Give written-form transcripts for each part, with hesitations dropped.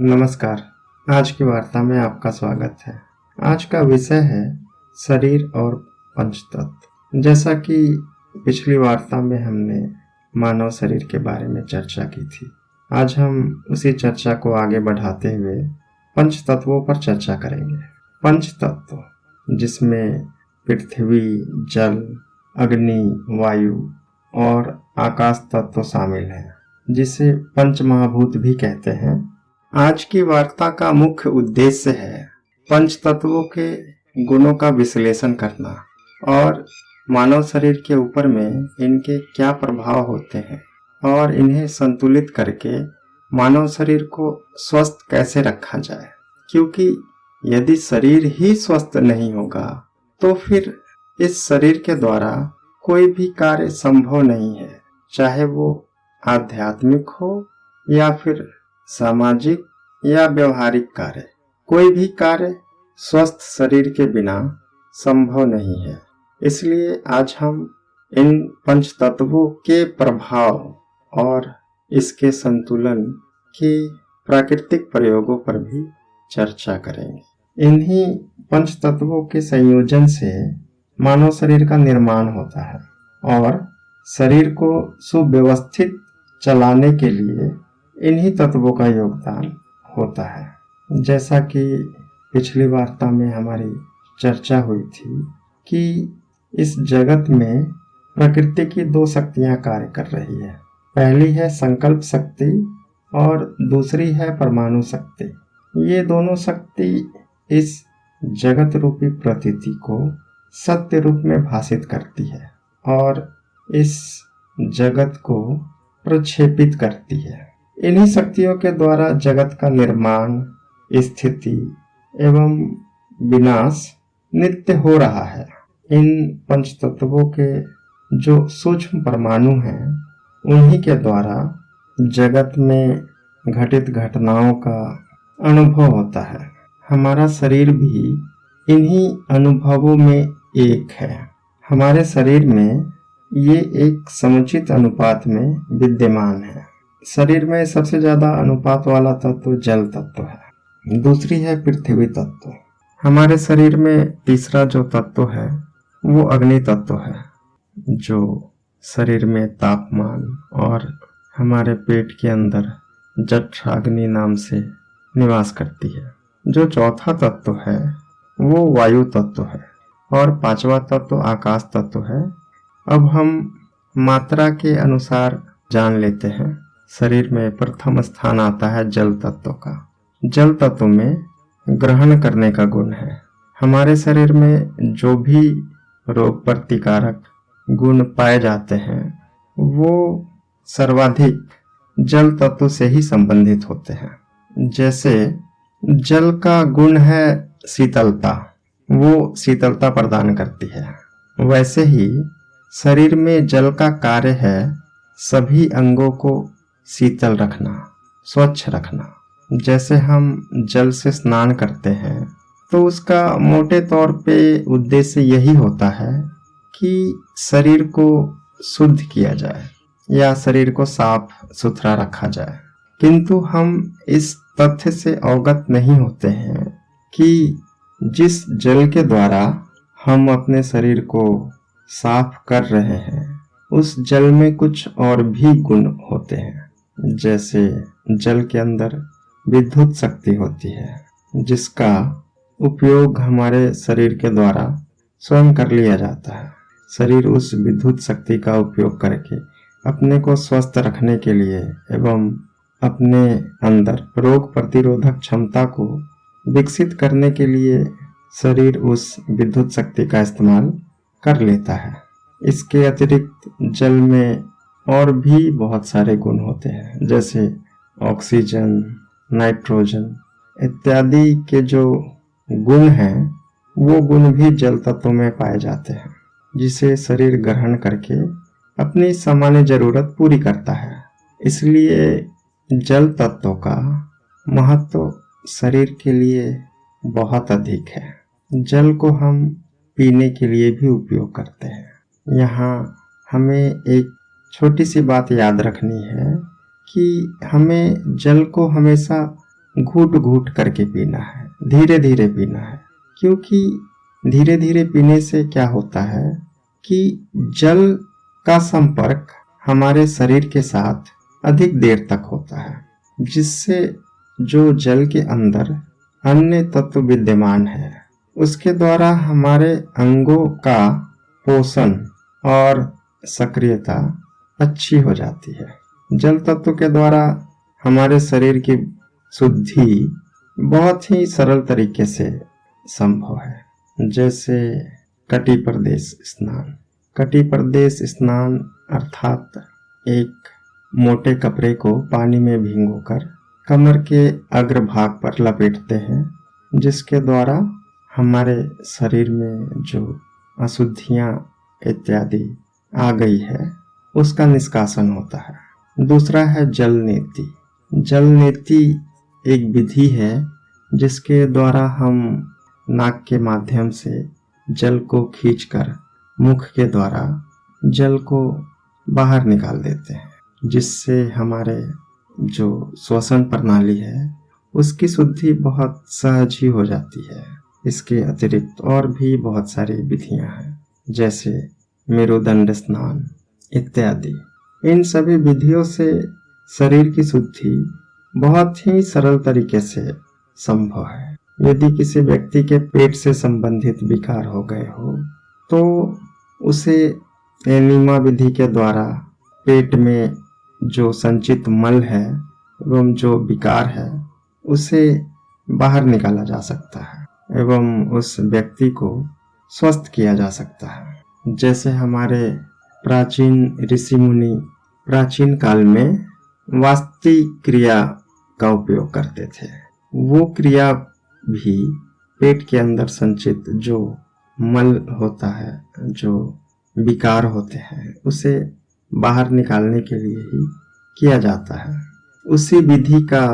नमस्कार। आज की वार्ता में आपका स्वागत है। आज का विषय है शरीर और पंचतत्व। जैसा कि पिछली वार्ता में हमने मानव शरीर के बारे में चर्चा की थी, आज हम उसी चर्चा को आगे बढ़ाते हुए पंच तत्वों पर चर्चा करेंगे। पंच तत्व जिसमें पृथ्वी, जल, अग्नि, वायु और आकाश तत्व शामिल हैं, जिसे पंच महाभूत भी कहते हैं। आज की वार्ता का मुख्य उद्देश्य है पंच तत्वों के गुणों का विश्लेषण करना और मानव शरीर के ऊपर में इनके क्या प्रभाव होते हैं और इन्हें संतुलित करके मानव शरीर को स्वस्थ कैसे रखा जाए। क्योंकि यदि शरीर ही स्वस्थ नहीं होगा तो फिर इस शरीर के द्वारा कोई भी कार्य संभव नहीं है, चाहे वो आध्यात्मिक हो या फिर सामाजिक या व्यवहारिक कार्य। कोई भी कार्य स्वस्थ शरीर के बिना संभव नहीं है। इसलिए आज हम इन पंच तत्वों के प्रभाव और इसके संतुलन के प्राकृतिक प्रयोगों पर भी चर्चा करेंगे। इन्हीं पंच तत्वों के संयोजन से मानव शरीर का निर्माण होता है और शरीर को सुव्यवस्थित चलाने के लिए इन्हीं तत्वों का योगदान होता है। जैसा कि पिछली वार्ता में हमारी चर्चा हुई थी कि इस जगत में प्रकृति की दो शक्तियां कार्य कर रही है। पहली है संकल्प शक्ति और दूसरी है परमाणु शक्ति। ये दोनों शक्ति इस जगत रूपी प्रतीति को सत्य रूप में भाषित करती है और इस जगत को प्रक्षेपित करती है। इन्हीं शक्तियों के द्वारा जगत का निर्माण, स्थिति एवं विनाश नित्य हो रहा है। इन पंच तत्वों के जो सूक्ष्म परमाणु हैं, उन्हीं के द्वारा जगत में घटित घटनाओं का अनुभव होता है। हमारा शरीर भी इन्हीं अनुभवों में एक है। हमारे शरीर में ये एक समुचित अनुपात में विद्यमान है। शरीर में सबसे ज्यादा अनुपात वाला तत्व जल तत्व है, दूसरी है पृथ्वी तत्व। हमारे शरीर में तीसरा जो तत्व है वो अग्नि तत्व है, जो शरीर में तापमान और हमारे पेट के अंदर जठराग्नि नाम से निवास करती है। जो चौथा तत्व है वो वायु तत्व है और पांचवा तत्व आकाश तत्व है। अब हम मात्रा के अनुसार जान लेते हैं। शरीर में प्रथम स्थान आता है जल तत्व का। जल तत्व में ग्रहण करने का गुण है। हमारे शरीर में जो भी रोग प्रतिकारक गुण पाए जाते हैं वो सर्वाधिक जल तत्व से ही संबंधित होते हैं। जैसे जल का गुण है शीतलता, वो शीतलता प्रदान करती है। वैसे ही शरीर में जल का कार्य है सभी अंगों को शीतल रखना, स्वच्छ रखना। जैसे हम जल से स्नान करते हैं तो उसका मोटे तौर पे उद्देश्य यही होता है कि शरीर को शुद्ध किया जाए या शरीर को साफ सुथरा रखा जाए। किंतु हम इस तथ्य से अवगत नहीं होते हैं कि जिस जल के द्वारा हम अपने शरीर को साफ कर रहे हैं उस जल में कुछ और भी गुण होते हैं। जैसे जल के अंदर विद्युत शक्ति होती है, जिसका उपयोग हमारे शरीर के द्वारा स्वयं कर लिया जाता है। शरीर उस विद्युत शक्ति का उपयोग करके अपने को स्वस्थ रखने के लिए एवं अपने अंदर रोग प्रतिरोधक क्षमता को विकसित करने के लिए शरीर उस विद्युत शक्ति का इस्तेमाल कर लेता है। इसके अतिरिक्त जल में और भी बहुत सारे गुण होते हैं, जैसे ऑक्सीजन, नाइट्रोजन इत्यादि के जो गुण हैं वो गुण भी जल तत्व में पाए जाते हैं, जिसे शरीर ग्रहण करके अपनी सामान्य जरूरत पूरी करता है। इसलिए जल तत्व का महत्व शरीर के लिए बहुत अधिक है। जल को हम पीने के लिए भी उपयोग करते हैं। यहाँ हमें एक छोटी सी बात याद रखनी है कि हमें जल को हमेशा घूट घूट करके पीना है, धीरे धीरे पीना है। क्योंकि धीरे धीरे पीने से क्या होता है कि जल का संपर्क हमारे शरीर के साथ अधिक देर तक होता है, जिससे जो जल के अंदर अन्य तत्व विद्यमान है उसके द्वारा हमारे अंगों का पोषण और सक्रियता अच्छी हो जाती है। जल तत्व के द्वारा हमारे शरीर की शुद्धि बहुत ही सरल तरीके से संभव है। जैसे कटी प्रदेश स्नान। कटी प्रदेश स्नान अर्थात एक मोटे कपड़े को पानी में भिगोकर कमर के अग्रभाग पर लपेटते हैं, जिसके द्वारा हमारे शरीर में जो अशुद्धियां इत्यादि आ गई है उसका निष्कासन होता है। दूसरा है जल नेति। जल नेति एक विधि है जिसके द्वारा हम नाक के माध्यम से जल को खींचकर मुख के द्वारा जल को बाहर निकाल देते हैं, जिससे हमारे जो श्वसन प्रणाली है उसकी शुद्धि बहुत सहज ही हो जाती है। इसके अतिरिक्त और भी बहुत सारी विधियां हैं, जैसे मेरुदंड स्नान इत्यादि। इन सभी विधियों से शरीर की शुद्धि बहुत ही सरल तरीके से संभव है। यदि किसी व्यक्ति के पेट से संबंधित विकार हो गए हो तो उसे एनिमा विधि के द्वारा पेट में जो संचित मल है एवं जो विकार है उसे बाहर निकाला जा सकता है एवं उस व्यक्ति को स्वस्थ किया जा सकता है। जैसे हमारे प्राचीन ऋषि मुनि प्राचीन काल में वास्ति क्रिया का उपयोग करते थे। वो क्रिया भी पेट के अंदर संचित जो मल होता है, जो विकार होते हैं, उसे बाहर निकालने के लिए ही किया जाता है। उसी विधि का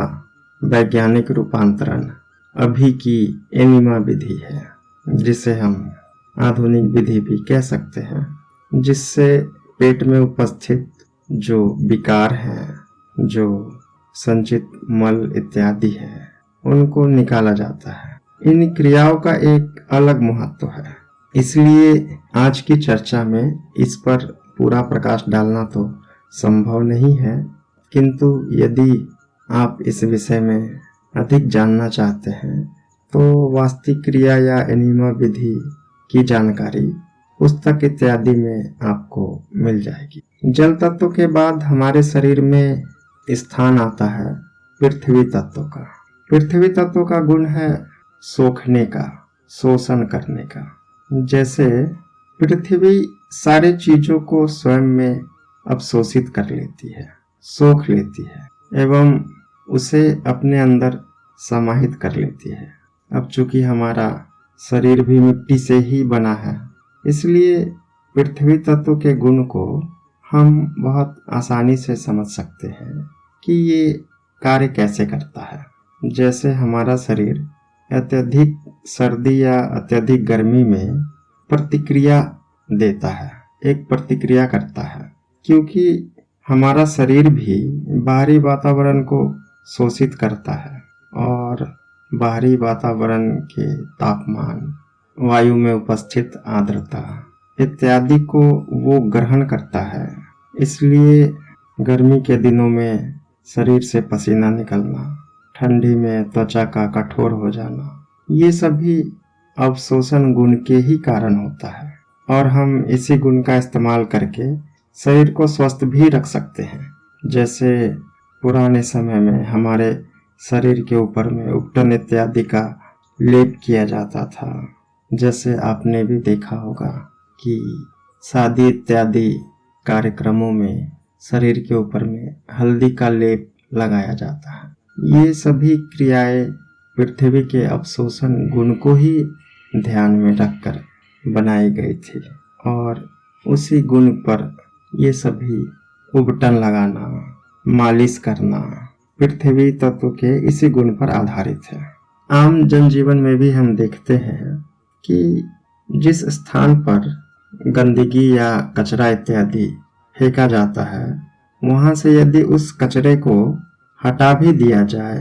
वैज्ञानिक रूपांतरण अभी की एनिमा विधि है, जिसे हम आधुनिक विधि भी कह सकते हैं, जिससे पेट में उपस्थित जो विकार हैं, जो संचित मल इत्यादि है, उनको निकाला जाता है। इन क्रियाओं का एक अलग महत्व है, इसलिए आज की चर्चा में इस पर पूरा प्रकाश डालना तो संभव नहीं है, किंतु यदि आप इस विषय में अधिक जानना चाहते हैं तो वास्तविक क्रिया या एनिमा विधि की जानकारी पुस्तक इत्यादि में आपको मिल जाएगी। जल तत्व के बाद हमारे शरीर में स्थान आता है पृथ्वी तत्व का। पृथ्वी तत्व का गुण है सोखने का, शोषण करने का। जैसे पृथ्वी सारी चीजों को स्वयं में अवशोषित कर लेती है, सोख लेती है एवं उसे अपने अंदर समाहित कर लेती है। अब चूंकि हमारा शरीर भी मिट्टी से ही बना है, इसलिए पृथ्वी तत्व के गुण को हम बहुत आसानी से समझ सकते हैं कि ये कार्य कैसे करता है। जैसे हमारा शरीर अत्यधिक सर्दी या अत्यधिक गर्मी में प्रतिक्रिया देता है, एक प्रतिक्रिया करता है, क्योंकि हमारा शरीर भी बाहरी वातावरण को शोषित करता है और बाहरी वातावरण के तापमान, वायु में उपस्थित आर्द्रता इत्यादि को वो ग्रहण करता है। इसलिए गर्मी के दिनों में शरीर से पसीना निकलना, ठंडी में त्वचा का कठोर हो जाना, ये सभी अवशोषण गुण के ही कारण होता है और हम इसी गुण का इस्तेमाल करके शरीर को स्वस्थ भी रख सकते हैं। जैसे पुराने समय में हमारे शरीर के ऊपर में उपटन इत्यादि का लेप किया जाता था। जैसे आपने भी देखा होगा कि शादी इत्यादि कार्यक्रमों में शरीर के ऊपर में हल्दी का लेप लगाया जाता है। ये सभी क्रियाएं पृथ्वी के अवशोषण गुण को ही ध्यान में रखकर बनाई गई थी और उसी गुण पर ये सभी उबटन लगाना, मालिश करना पृथ्वी तत्व के इसी गुण पर आधारित है। आम जनजीवन में भी हम देखते हैं कि जिस स्थान पर गंदगी या कचरा इत्यादि फेंका जाता है, वहां से यदि उस कचरे को हटा भी दिया जाए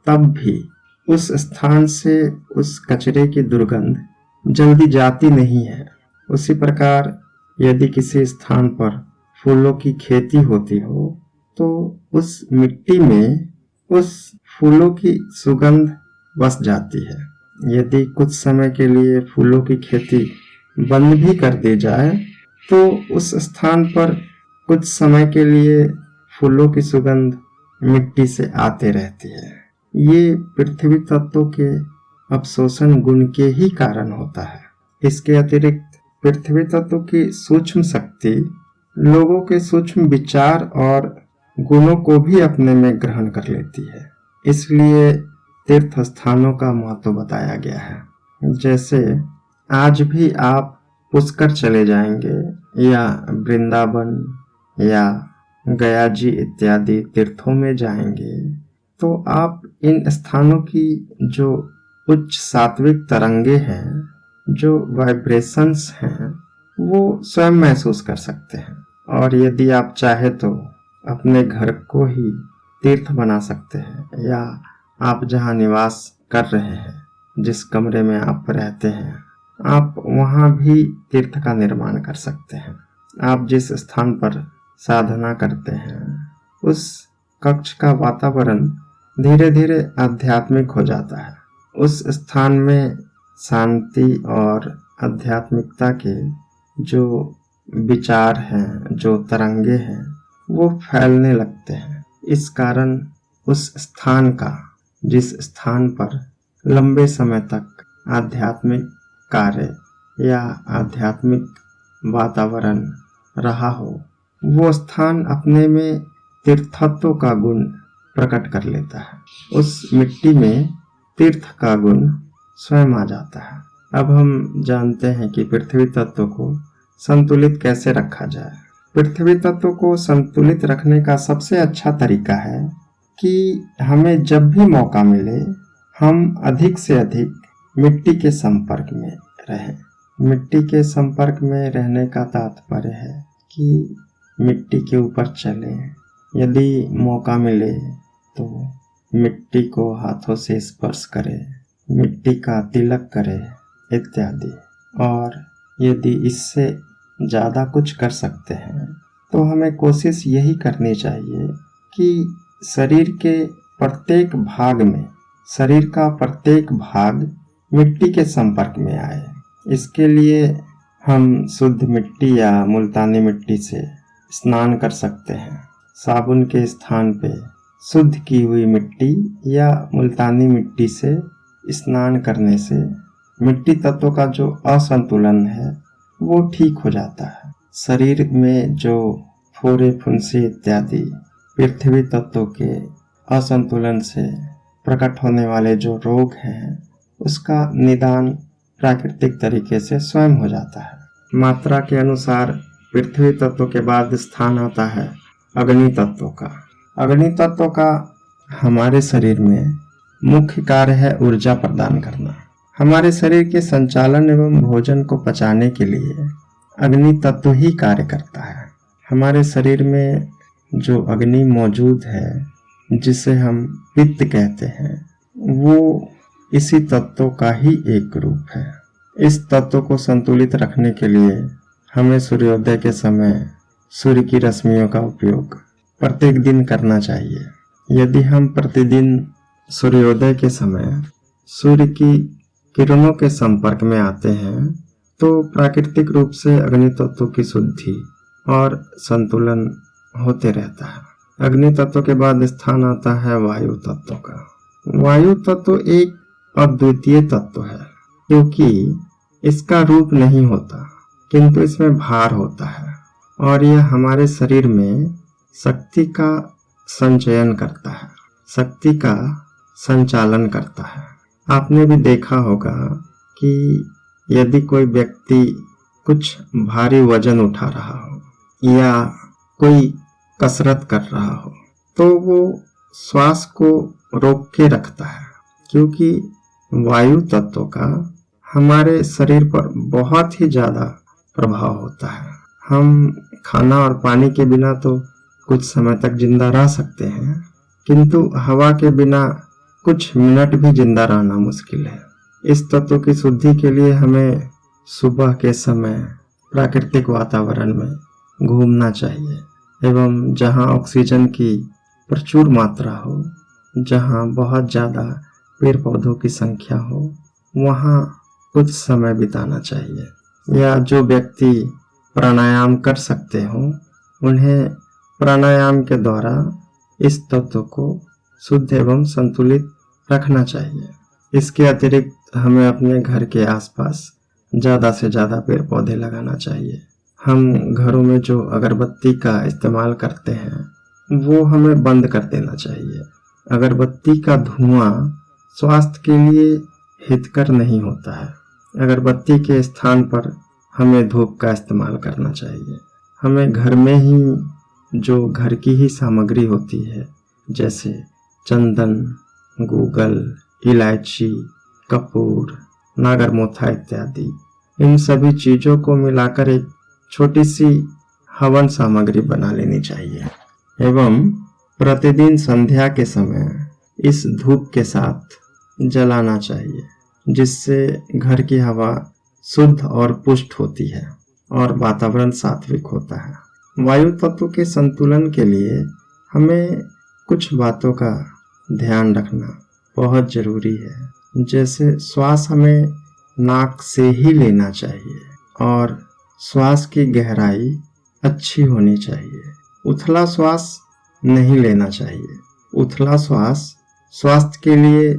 तब भी उस स्थान से उस कचरे की दुर्गंध जल्दी जाती नहीं है। उसी प्रकार यदि किसी स्थान पर फूलों की खेती होती हो तो उस मिट्टी में उस फूलों की सुगंध बस जाती है। यदि कुछ समय के लिए फूलों की खेती बंद भी कर दी जाए तो उस स्थान पर कुछ समय के लिए फूलों की सुगंध मिट्टी से आते रहती है। ये पृथ्वी तत्वों के अवशोषण गुण के ही कारण होता है। इसके अतिरिक्त पृथ्वी तत्व की सूक्ष्म शक्ति लोगों के सूक्ष्म विचार और गुणों को भी अपने में ग्रहण कर लेती है। इसलिए तीर्थ स्थानों का महत्व बताया गया है। जैसे आज भी आप पुष्कर चले जाएंगे या वृंदावन या गया जी इत्यादि तीर्थों में जाएंगे तो आप इन स्थानों की जो उच्च सात्विक तरंगे हैं, जो वाइब्रेशंस हैं, वो स्वयं महसूस कर सकते हैं। और यदि आप चाहे तो अपने घर को ही तीर्थ बना सकते हैं या आप जहाँ निवास कर रहे हैं, जिस कमरे में आप रहते हैं, आप वहाँ भी तीर्थ का निर्माण कर सकते हैं। आप जिस स्थान पर साधना करते हैं उस कक्ष का वातावरण धीरे धीरे आध्यात्मिक हो जाता है। उस स्थान में शांति और आध्यात्मिकता के जो विचार हैं, जो तरंगे हैं, वो फैलने लगते हैं। इस कारण उस स्थान का, जिस स्थान पर लंबे समय तक आध्यात्मिक कार्य या आध्यात्मिक वातावरण रहा हो, वो स्थान अपने में तीर्थत्व का गुण प्रकट कर लेता है। उस मिट्टी में तीर्थ का गुण स्वयं आ जाता है। अब हम जानते हैं कि पृथ्वी तत्व को संतुलित कैसे रखा जाए। पृथ्वी तत्व को संतुलित रखने का सबसे अच्छा तरीका है कि हमें जब भी मौका मिले हम अधिक से अधिक मिट्टी के संपर्क में रहें। मिट्टी के संपर्क में रहने का तात्पर्य है कि मिट्टी के ऊपर चलें, यदि मौका मिले तो मिट्टी को हाथों से स्पर्श करें, मिट्टी का तिलक करें इत्यादि। और यदि इससे ज़्यादा कुछ कर सकते हैं तो हमें कोशिश यही करनी चाहिए कि शरीर के प्रत्येक भाग में, शरीर का प्रत्येक भाग मिट्टी के संपर्क में आए। इसके लिए हम शुद्ध मिट्टी या मुल्तानी मिट्टी से स्नान कर सकते हैं। साबुन के स्थान पे शुद्ध की हुई मिट्टी या मुल्तानी मिट्टी से स्नान करने से मिट्टी तत्व का जो असंतुलन है वो ठीक हो जाता है। शरीर में जो फोड़े फुंसी इत्यादि पृथ्वी तत्व के असंतुलन से प्रकट होने वाले जो रोग हैं, उसका निदान प्राकृतिक तरीके से स्वयं हो जाता है। मात्रा के अनुसार पृथ्वी तत्व के बाद स्थान आता है अग्नि तत्व का। अग्नि तत्व का हमारे शरीर में मुख्य कार्य है ऊर्जा प्रदान करना। हमारे शरीर के संचालन एवं भोजन को पचाने के लिए अग्नि तत्व ही कार्य करता है। हमारे शरीर में जो अग्नि मौजूद है, जिसे हम पित्त कहते हैं, वो इसी तत्व का ही एक रूप है। इस तत्व को संतुलित रखने के लिए हमें सूर्योदय के समय सूर्य की रश्मियों का उपयोग प्रत्येक दिन करना चाहिए। यदि हम प्रतिदिन सूर्योदय के समय सूर्य की किरणों के संपर्क में आते हैं तो प्राकृतिक रूप से अग्नि तत्व की शुद्धि और संतुलन होते रहता है। अग्नि तत्व के बाद स्थान आता है वायु तत्व का। वायु तत्व एक अद्वितीय तत्व है, क्योंकि इसका रूप नहीं होता किंतु इसमें भार होता है और यह हमारे शरीर में शक्ति का संचयन करता है, शक्ति का संचालन करता है। आपने भी देखा होगा कि यदि कोई व्यक्ति कुछ भारी वजन उठा रहा हो या कोई कसरत कर रहा हो तो वो श्वास को रोक के रखता है, क्योंकि वायु तत्व का हमारे शरीर पर बहुत ही ज़्यादा प्रभाव होता है। हम खाना और पानी के बिना तो कुछ समय तक जिंदा रह सकते हैं, किंतु हवा के बिना कुछ मिनट भी जिंदा रहना मुश्किल है। इस तत्व की शुद्धि के लिए हमें सुबह के समय प्राकृतिक वातावरण में घूमना चाहिए एवं जहां ऑक्सीजन की प्रचुर मात्रा हो, जहां बहुत ज़्यादा पेड़ पौधों की संख्या हो, वहां कुछ समय बिताना चाहिए। या जो व्यक्ति प्राणायाम कर सकते हो उन्हें प्राणायाम के द्वारा इस तत्व को शुद्ध एवं संतुलित रखना चाहिए। इसके अतिरिक्त हमें अपने घर के आसपास ज़्यादा से ज़्यादा पेड़ पौधे लगाना चाहिए। हम घरों में जो अगरबत्ती का इस्तेमाल करते हैं वो हमें बंद कर देना चाहिए। अगरबत्ती का धुआं स्वास्थ्य के लिए हितकर नहीं होता है। अगरबत्ती के स्थान पर हमें धूप का इस्तेमाल करना चाहिए। हमें घर में ही जो घर की ही सामग्री होती है, जैसे चंदन, गूगल, इलायची, कपूर, नागरमोथा इत्यादि, इन सभी चीज़ों को मिलाकर एक छोटी सी हवन सामग्री बना लेनी चाहिए एवं प्रतिदिन संध्या के समय इस धूप के साथ जलाना चाहिए, जिससे घर की हवा शुद्ध और पुष्ट होती है और वातावरण सात्विक होता है। वायु तत्व के संतुलन के लिए हमें कुछ बातों का ध्यान रखना बहुत जरूरी है। जैसे श्वास हमें नाक से ही लेना चाहिए और श्वास की गहराई अच्छी होनी चाहिए। उथला श्वास नहीं लेना चाहिए। उथला श्वास स्वास्थ्य के लिए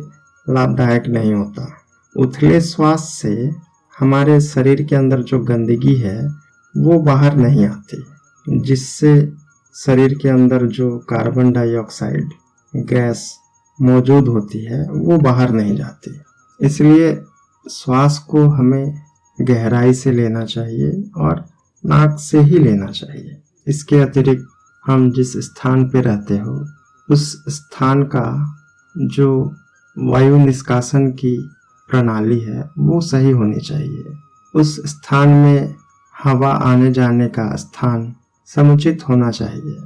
लाभदायक नहीं होता। उथले श्वास से हमारे शरीर के अंदर जो गंदगी है वो बाहर नहीं आती, जिससे शरीर के अंदर जो कार्बन डाइऑक्साइड गैस मौजूद होती है वो बाहर नहीं जाती। इसलिए श्वास को हमें गहराई से लेना चाहिए और नाक से ही लेना चाहिए। इसके अतिरिक्त हम जिस स्थान पर रहते हो उस स्थान का जो वायु निष्कासन की प्रणाली है वो सही होनी चाहिए। उस स्थान में हवा आने जाने का स्थान समुचित होना चाहिए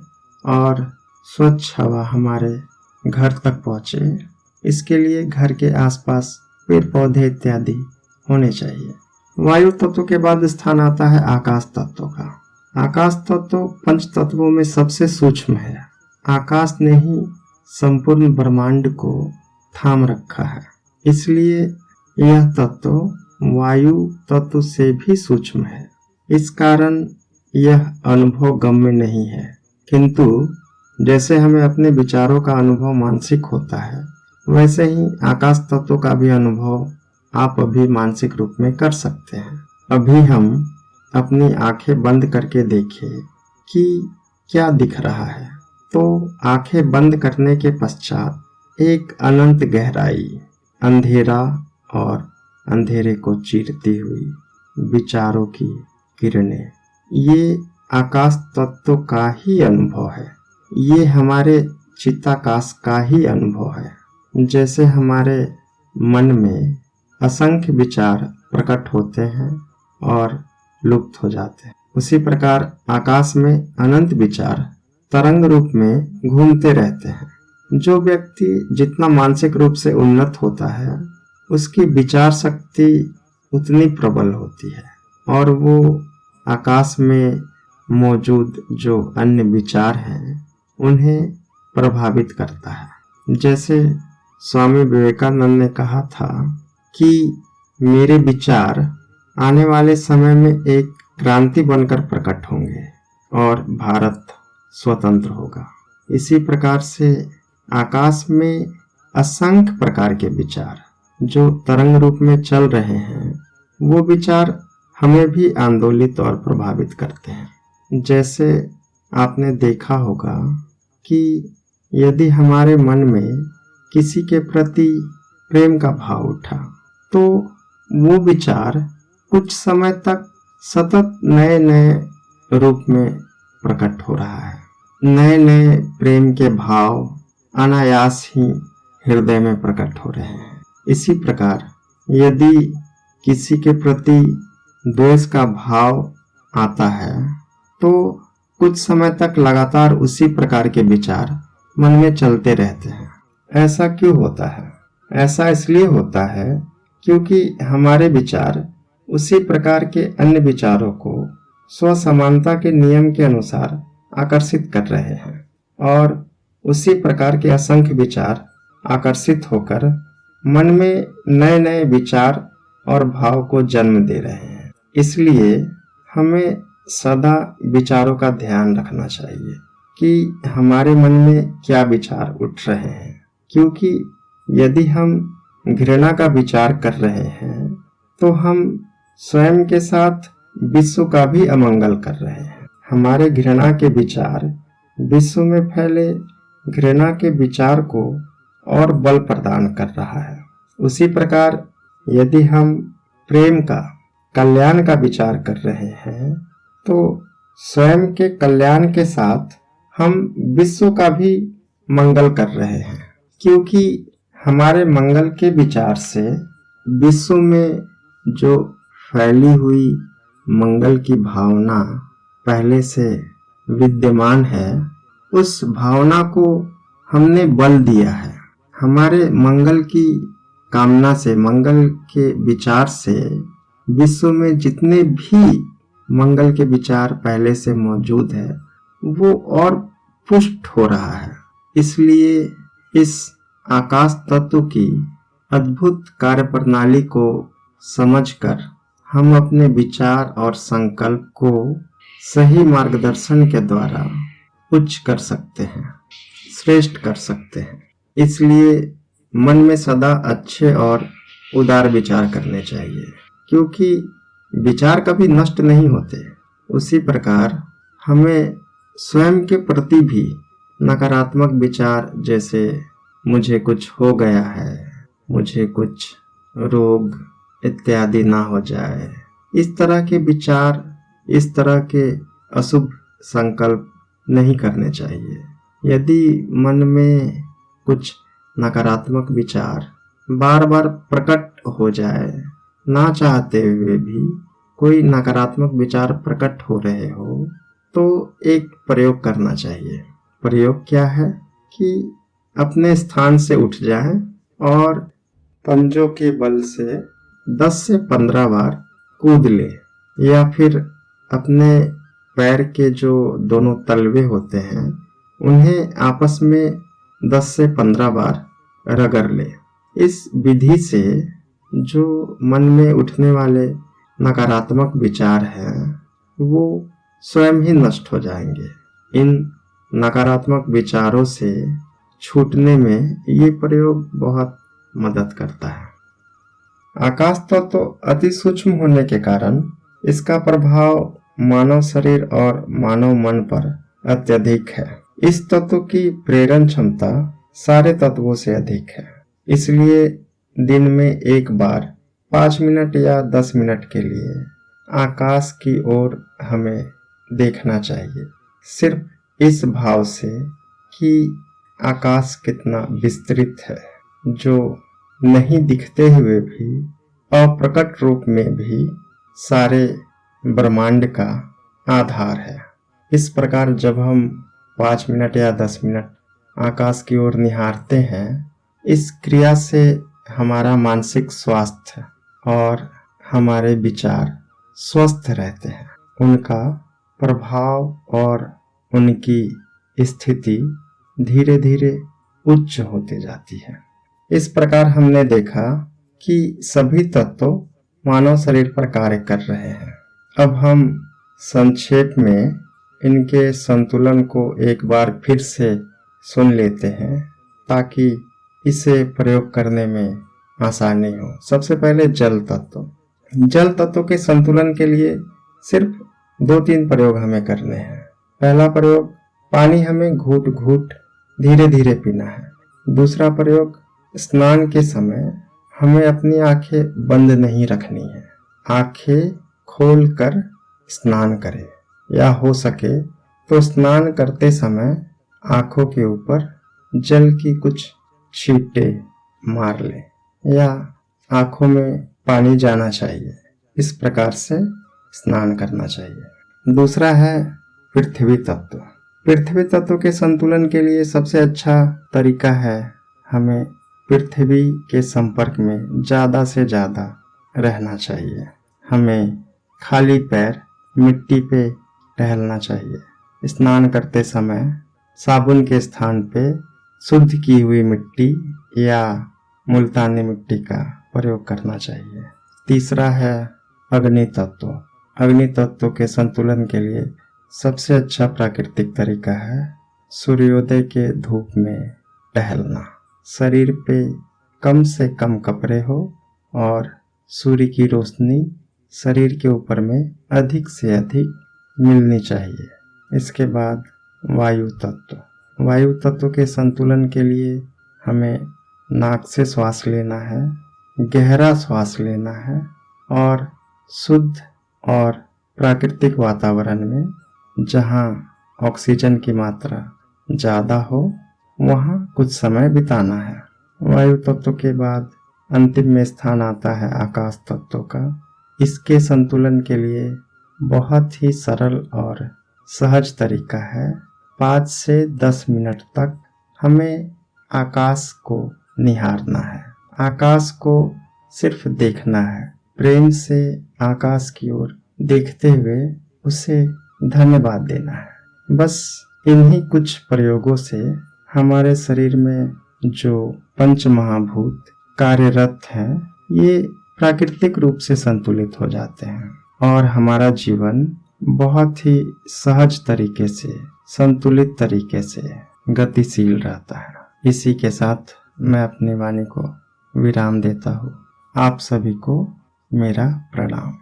और स्वच्छ हवा हमारे घर तक पहुँचे। इसके लिए घर के आसपास पेड़ पौधे इत्यादि होने चाहिए। वायु तत्व के बाद स्थान आता है आकाश तत्व का। आकाश तत्व पंच तत्वों में सबसे सूक्ष्म है। आकाश ने ही संपूर्ण ब्रह्मांड को थाम रखा है, इसलिए यह तत्व वायु तत्व से भी सूक्ष्म है। इस कारण यह अनुभव गम्य नहीं है, किंतु जैसे हमें अपने विचारों का अनुभव मानसिक होता है, वैसे ही आकाश तत्व का भी अनुभव आप अभी मानसिक रूप में कर सकते हैं। अभी हम अपनी आंखें बंद करके देखें कि क्या दिख रहा है। तो आंखें बंद करने के पश्चात एक अनंत गहराई, अंधेरा और अंधेरे को चीरती हुई विचारों की किरणें, ये आकाश तत्व का ही अनुभव है। ये हमारे चित्ताकाश का ही अनुभव है। जैसे हमारे मन में असंख्य विचार प्रकट होते हैं और लुप्त हो जाते हैं, उसी प्रकार आकाश में अनंत विचार तरंग रूप में घूमते रहते हैं। जो व्यक्ति जितना मानसिक रूप से उन्नत होता है उसकी विचार शक्ति उतनी प्रबल होती है और वो आकाश में मौजूद जो अन्य विचार हैं उन्हें प्रभावित करता है। जैसे स्वामी विवेकानंद ने कहा था कि मेरे विचार आने वाले समय में एक क्रांति बनकर प्रकट होंगे और भारत स्वतंत्र होगा। इसी प्रकार से आकाश में असंख्य प्रकार के विचार जो तरंग रूप में चल रहे हैं, वो विचार हमें भी आंदोलित और प्रभावित करते हैं। जैसे आपने देखा होगा कि यदि हमारे मन में किसी के प्रति प्रेम का भाव उठा तो वो विचार कुछ समय तक सतत नए नए रूप में प्रकट हो रहा है। नए नए प्रेम के भाव अनायास ही हृदय में प्रकट हो रहे हैं। इसी प्रकार यदि किसी के प्रति द्वेष का भाव आता है तो कुछ समय तक लगातार उसी प्रकार के विचार मन में चलते रहते हैं। ऐसा क्यों होता है? ऐसा इसलिए होता है क्योंकि हमारे विचार उसी प्रकार के अन्य विचारों को स्वसमानता के नियम के अनुसार आकर्षित कर रहे हैं और उसी प्रकार के असंख्य विचार आकर्षित होकर मन में नए नए विचार और भाव को जन्म दे रहे हैं। इसलिए हमें सदा विचारों का ध्यान रखना चाहिए कि हमारे मन में क्या विचार उठ रहे हैं, क्योंकि यदि हम घृणा का विचार कर रहे हैं तो हम स्वयं के साथ विश्व का भी अमंगल कर रहे हैं। हमारे घृणा के विचार विश्व में फैले घृणा के विचार को और बल प्रदान कर रहा है। उसी प्रकार यदि हम प्रेम का, कल्याण का विचार कर रहे हैं तो स्वयं के कल्याण के साथ हम विश्व का भी मंगल कर रहे हैं, क्योंकि हमारे मंगल के विचार से विश्व में जो फैली हुई मंगल की भावना पहले से विद्यमान है, उस भावना को हमने बल दिया है। हमारे मंगल की कामना से, मंगल के विचार से विश्व में जितने भी मंगल के विचार पहले से मौजूद है वो और पुष्ट हो रहा है। इसलिए इस आकाश तत्व की अद्भुत कार्यप्रणाली को समझकर हम अपने विचार और संकल्प को सही मार्गदर्शन के द्वारा उच्च कर सकते हैं, श्रेष्ठ कर सकते हैं। इसलिए मन में सदा अच्छे और उदार विचार करने चाहिए, क्योंकि विचार कभी नष्ट नहीं होते। उसी प्रकार हमें स्वयं के प्रति भी नकारात्मक विचार, जैसे मुझे कुछ हो गया है, मुझे कुछ रोग इत्यादि ना हो जाए, इस तरह के विचार, इस तरह के अशुभ संकल्प नहीं करने चाहिए। यदि मन में कुछ नकारात्मक विचार बार बार प्रकट हो जाए, ना चाहते हुए भी कोई नकारात्मक विचार प्रकट हो रहे हो, तो एक प्रयोग करना चाहिए। प्रयोग क्या है कि अपने स्थान से उठ जाएं और पंजों के बल से 10 से 15 बार कूद ले, या फिर अपने पैर के जो दोनों तलवे होते हैं उन्हें आपस में 10 से 15 बार रगड़ ले। इस विधि से जो मन में उठने वाले नकारात्मक विचार हैं वो स्वयं ही नष्ट हो जाएंगे। इन नकारात्मक विचारों से छूटने में ये प्रयोग बहुत मदद करता है। आकाश तत्व तो अति सूक्ष्म होने के कारण इसका प्रभाव मानव शरीर और मानव मन पर अत्यधिक है। इस तत्व की प्रेरण क्षमता सारे तत्वों से अधिक है। इसलिए दिन में एक बार 5 मिनट या 10 मिनट के लिए आकाश की ओर हमें देखना चाहिए, सिर्फ इस भाव से कि आकाश कितना विस्तृत है, जो नहीं दिखते हुए भी अप्रकट रूप में भी सारे ब्रह्मांड का आधार है। इस प्रकार जब हम 5 मिनट या 10 मिनट आकाश की ओर निहारते हैं, इस क्रिया से हमारा मानसिक स्वास्थ्य और हमारे विचार स्वस्थ रहते हैं। उनका प्रभाव और उनकी स्थिति धीरे धीरे उच्च होते जाती है। इस प्रकार हमने देखा कि सभी तत्व मानव शरीर पर कार्य कर रहे हैं। अब हम संक्षेप में इनके संतुलन को एक बार फिर से सुन लेते हैं ताकि इसे प्रयोग करने में आसानी हो। सबसे पहले जल तत्व। जल तत्व के संतुलन के लिए सिर्फ 2-3 प्रयोग हमें करने हैं। पहला प्रयोग, पानी हमें घूट घूट धीरे धीरे पीना है। दूसरा प्रयोग, स्नान के समय हमें अपनी आंखें बंद नहीं रखनी है, आंखें खोल कर स्नान करें, या हो सके तो स्नान करते समय आंखों के ऊपर जल की कुछ छींटे मार ले, या आंखों में पानी जाना चाहिए। इस प्रकार से स्नान करना चाहिए। दूसरा है पृथ्वी तत्व। पृथ्वी तत्व के संतुलन के लिए सबसे अच्छा तरीका है हमें पृथ्वी के संपर्क में ज़्यादा से ज़्यादा रहना चाहिए। हमें खाली पैर मिट्टी पे टहलना चाहिए। स्नान करते समय साबुन के स्थान पे शुद्ध की हुई मिट्टी या मुल्तानी मिट्टी का प्रयोग करना चाहिए। तीसरा है अग्नि तत्व। अग्नि तत्व के संतुलन के लिए सबसे अच्छा प्राकृतिक तरीका है सूर्योदय के धूप में टहलना। शरीर पे कम से कम कपड़े हो और सूर्य की रोशनी शरीर के ऊपर में अधिक से अधिक मिलनी चाहिए। इसके बाद वायु तत्व। वायु तत्व के संतुलन के लिए हमें नाक से श्वास लेना है, गहरा श्वास लेना है और शुद्ध और प्राकृतिक वातावरण में जहाँ ऑक्सीजन की मात्रा ज़्यादा हो वहाँ कुछ समय बिताना है। वायु तत्व के बाद अंतिम में स्थान आता है आकाश तत्व का। इसके संतुलन के लिए बहुत ही सरल और सहज तरीका है। 5 से 10 मिनट तक हमें आकाश को निहारना है, आकाश को सिर्फ देखना है, प्रेम से आकाश की ओर देखते हुए उसे धन्यवाद देना है। बस इन्हीं कुछ प्रयोगों से हमारे शरीर में जो पंच महाभूत कार्यरत हैं ये प्राकृतिक रूप से संतुलित हो जाते हैं और हमारा जीवन बहुत ही सहज तरीके से, संतुलित तरीके से गतिशील रहता है। इसी के साथ मैं अपनी वाणी को विराम देता हूँ। आप सभी को मेरा प्रणाम।